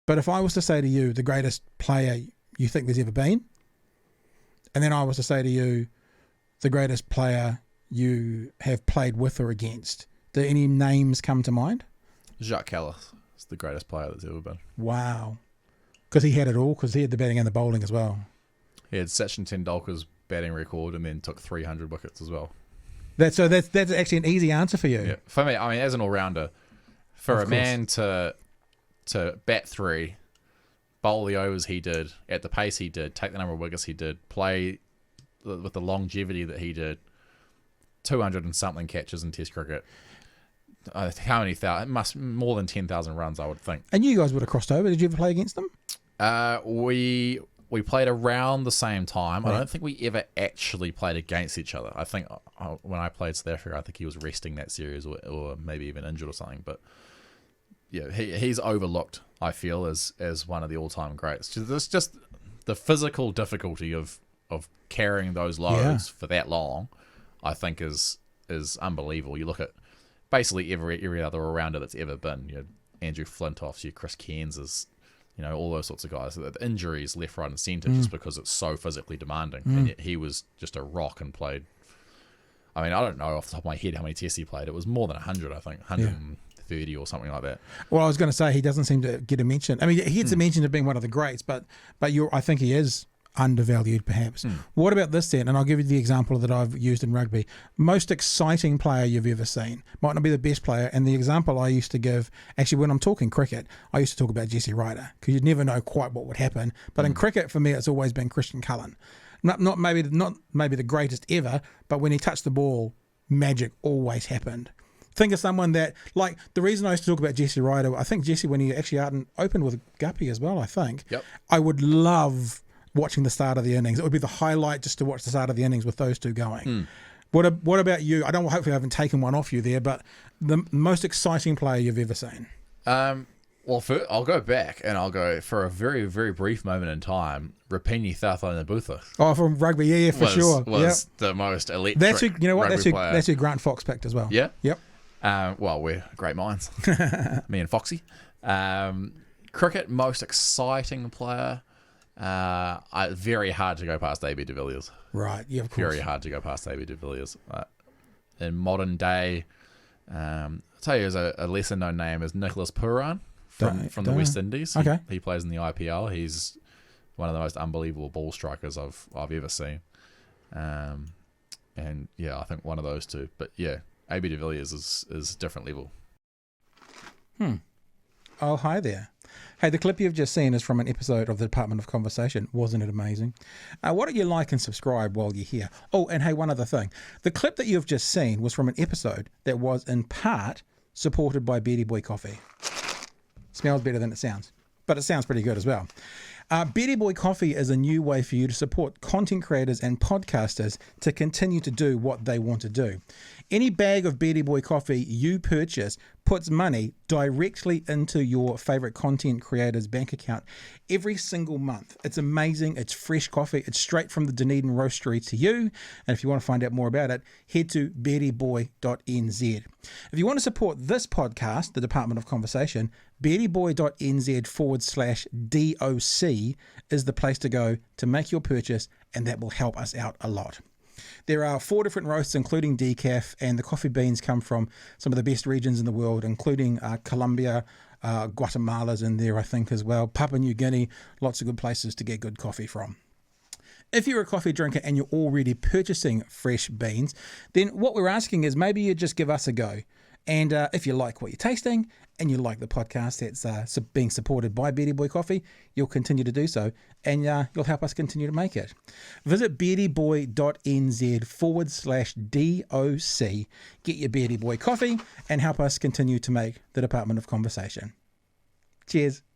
But if I was to say to you, the greatest player you think there's ever been, and then I was to say to you, the greatest player you have played with or against, do any names come to mind? Jacques Callis is the greatest player that's ever been. Wow. Because he had it all, because he had the batting and the bowling as well. He had Sachin Tendulkar's batting record and then took 300 wickets as well. That's actually an easy answer for you. Yeah. For me, I mean, as an all-rounder, for a man to bat 3, bowl the overs he did, at the pace he did, take the number of wickets he did, play with the longevity that he did, 200 and something catches in Test cricket. How many thousand? It must more than 10,000 runs, I would think. And you guys would have crossed over. Did you ever play against them? We played around the same time. Right. I don't think we ever actually played against each other. I think when I played South Africa, I think he was resting that series or maybe even injured or something. But yeah, he's overlooked, I feel, as one of the all-time greats. There's just the physical difficulty of carrying those loads for that long, I think is unbelievable. You look at basically every other all-rounder that's ever been. You know, Andrew Flintoff's, your Chris Cairns's, you know, all those sorts of guys. The injuries left, right, and centre just because it's so physically demanding. And yet he was just a rock and played. I mean, I don't know off the top of my head how many tests he played. It was more than 100, I think, 130 or something like that. Well, I was going to say he doesn't seem to get a mention. I mean, he gets a mention of being one of the greats, but I think he is undervalued perhaps. What about this then? And I'll give you the example that I've used in rugby. Most exciting player you've ever seen. Might not be the best player. And the example I used to give, actually when I'm talking cricket, I used to talk about Jesse Ryder, because you'd never know quite what would happen. But in cricket, for me, it's always been Christian Cullen. Not maybe the greatest ever, but when he touched the ball, magic always happened. Think of someone that, like, the reason I used to talk about Jesse Ryder, I think Jesse, when he actually opened with Guppy as well, I think. Yep. I would love watching the start of the innings. It would be the highlight just to watch the start of the innings with those two going. What about you? Hopefully I haven't taken one off you there, but the most exciting player you've ever seen. Well, I'll go back and I'll go for a very, very brief moment in time. Rapini Thato-Nabutha. Oh, from rugby, yeah, for sure. Was the most electric. That's who Grant Fox picked as well. Yeah. Yep. Well, we're great minds. Me and Foxy. Cricket, most exciting player. Very hard to go past AB de Villiers. Right, yeah, of course. Very hard to go past AB de Villiers. In modern day, I'll tell you, as a lesser known name is Nicholas Pooran from the West Indies. Okay. He plays in the IPL. He's one of the most unbelievable ball strikers I've ever seen. And yeah, I think one of those two. But yeah, AB de Villiers is a different level. Oh, hi there. Hey, the clip you've just seen is from an episode of the Department of Conversation. Wasn't it amazing? Why don't you like and subscribe while you're here? Oh, and hey, one other thing. The clip that you've just seen was from an episode that was in part supported by Beardy Boy Coffee. Smells better than it sounds, but it sounds pretty good as well. Beardy Boy Coffee is a new way for you to support content creators and podcasters to continue to do what they want to do. Any bag of Beardy Boy Coffee you purchase puts money directly into your favorite content creator's bank account every single month. It's amazing. It's fresh coffee. It's straight from the Dunedin Roastery to you. And if you want to find out more about it, head to beardyboy.nz. If you want to support this podcast, the Department of Conversation, beardyboy.nz/DOC is the place to go to make your purchase, and that will help us out a lot. There are 4 different roasts, including decaf, and the coffee beans come from some of the best regions in the world, including Colombia, Guatemala's in there, I think, as well. Papua New Guinea, lots of good places to get good coffee from. If you're a coffee drinker and you're already purchasing fresh beans, then what we're asking is maybe you just give us a go. And if you like what you're tasting and you like the podcast that's being supported by Beardy Boy Coffee, you'll continue to do so, and you'll help us continue to make it. Visit beardyboy.nz/DOC, get your Beardy Boy Coffee, and help us continue to make the Department of Conversation. Cheers.